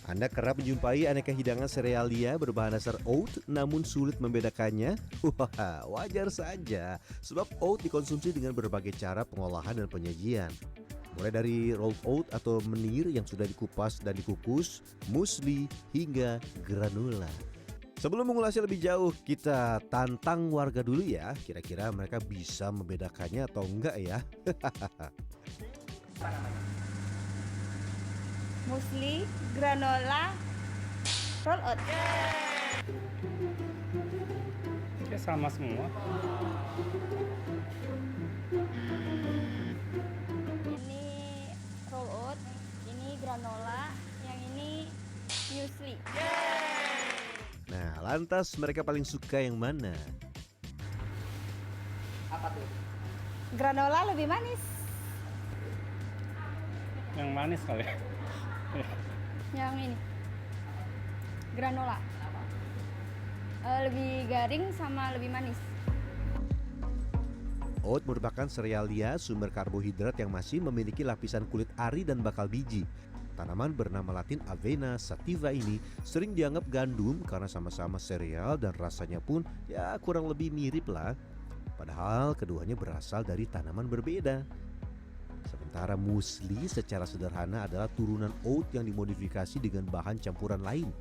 Anda kerap menjumpai aneka hidangan serealia berbahan dasar oat namun sulit membedakannya? Wah, wajar saja, sebab oat dikonsumsi dengan berbagai cara pengolahan dan penyajian. Mulai dari rolled oat atau menir yang sudah dikupas dan dikukus, muesli, hingga granola. Sebelum mengulasnya lebih jauh, kita tantang warga dulu ya. Kira-kira mereka bisa membedakannya atau enggak ya? Muesli, granola, roll oat. Ya sama semua. Ini roll oat, ini granola, yang ini muesli. Nah, lantas mereka paling suka yang mana? Apa tuh? Granola lebih manis. Yang manis kali ya. Yang ini granola. Lebih garing sama lebih manis. Oat merupakan serealia sumber karbohidrat yang masih memiliki lapisan kulit ari dan bakal biji. Tanaman bernama latin Avena sativa ini sering dianggap gandum karena sama-sama sereal dan rasanya pun ya kurang lebih mirip lah. Padahal keduanya berasal dari tanaman berbeda. Sementara muesli secara sederhana adalah turunan oat yang dimodifikasi dengan bahan campuran lain.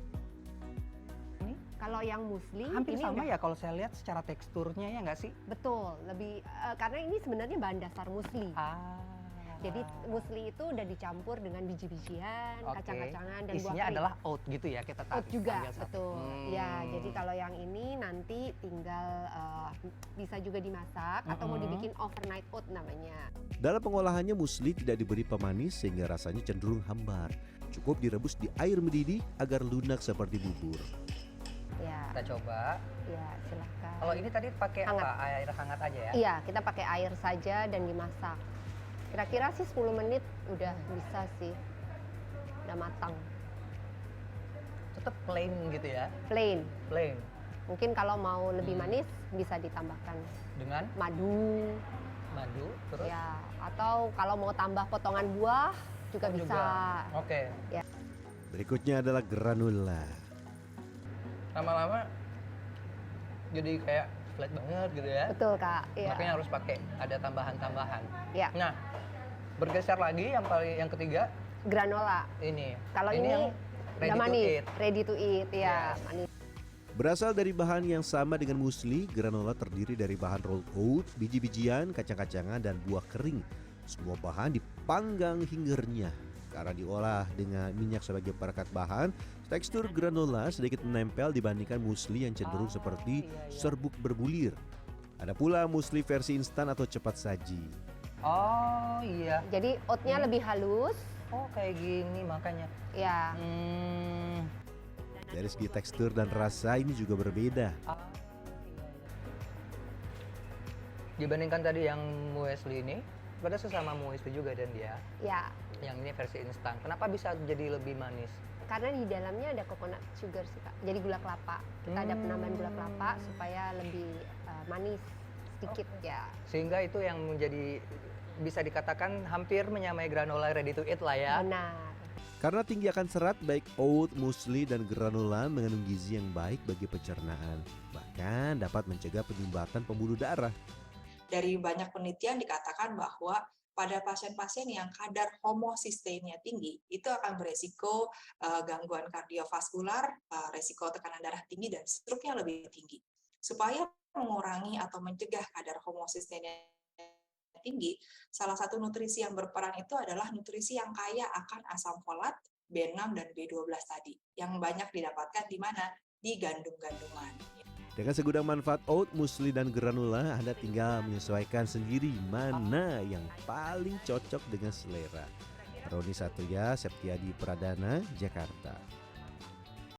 Kalau yang muesli Hampir ini sama udah- ya kalau saya lihat secara teksturnya ya nggak sih? Betul, lebih karena ini sebenarnya bahan dasar muesli. Jadi muesli itu udah dicampur dengan biji-bijian, Oke. kacang-kacangan dan buah Isinya kering. adalah oat gitu ya kita Oat juga, ambil satu. betul. Ya, jadi kalau yang ini nanti tinggal bisa juga dimasak atau mau dibikin overnight oat namanya. Dalam pengolahannya muesli tidak diberi pemanis sehingga rasanya cenderung hambar. Cukup direbus di air mendidih agar lunak seperti bubur. Ya, Kita coba. ya silahkan. Kalau ini tadi pakai Hangat. apa? Air hangat aja ya? Iya, kita pakai air saja dan dimasak. Kira-kira sih 10 menit udah bisa sih. Udah matang. Tetap plain gitu ya? Plain. Plain. Mungkin kalau mau lebih manis bisa ditambahkan Dengan madu. madu terus? Ya, atau kalau mau tambah potongan buah juga bisa. Oke. Berikutnya adalah granola. Lama-lama jadi kayak flat banget gitu ya? Betul, Kak. Iya. Makanya harus pakai ada tambahan-tambahan. Ya, Nah, bergeser lagi yang ketiga granola. ini. Kalau ini, yang udah ready to manis, eat. ready to eat, ya, Yes. manis. Berasal dari bahan yang sama dengan muesli, granola terdiri dari bahan rolled oat, biji-bijian, kacang-kacangan, dan buah kering. Semua bahan dipanggang hingga renyah. Karena diolah dengan minyak sebagai perekat bahan, tekstur granola sedikit menempel dibandingkan muesli yang cenderung seperti serbuk berbulir. Ada pula muesli versi instan atau cepat saji. Oh iya. Jadi oatnya lebih halus, Oh kayak gini makanya. ya. Dari segi tekstur dan rasa ini juga berbeda. Iya. Dibandingkan tadi yang muesli ini, pada sesama muesli juga dan dia. Ya, Yang ini versi instan. Kenapa bisa jadi lebih manis? karena di dalamnya ada coconut sugar sih, Kak. Jadi gula kelapa. Kita ada penambahan gula kelapa supaya lebih manis sedikit ya. Sehingga itu yang menjadi bisa dikatakan hampir menyamai granola ready to eat lah ya. Benar. Karena tinggi akan serat, baik oat, muesli, dan granola mengandung gizi yang baik bagi pencernaan. Bahkan dapat mencegah penyumbatan pembuluh darah. Dari banyak penelitian dikatakan bahwa pada pasien-pasien yang kadar homosisteinnya tinggi, itu akan beresiko gangguan kardiovaskular, resiko tekanan darah tinggi, dan struknya lebih tinggi. Supaya mengurangi atau mencegah kadar homosisteinnya tinggi, salah satu nutrisi yang berperan itu adalah nutrisi yang kaya akan asam folat, B6 dan B12 tadi, yang banyak didapatkan di mana? Di gandum-ganduman. Dengan segudang manfaat oat, muesli, dan granola, Anda tinggal menyesuaikan sendiri mana yang paling cocok dengan selera. Roni Satria, Septiadi Pradana, Jakarta.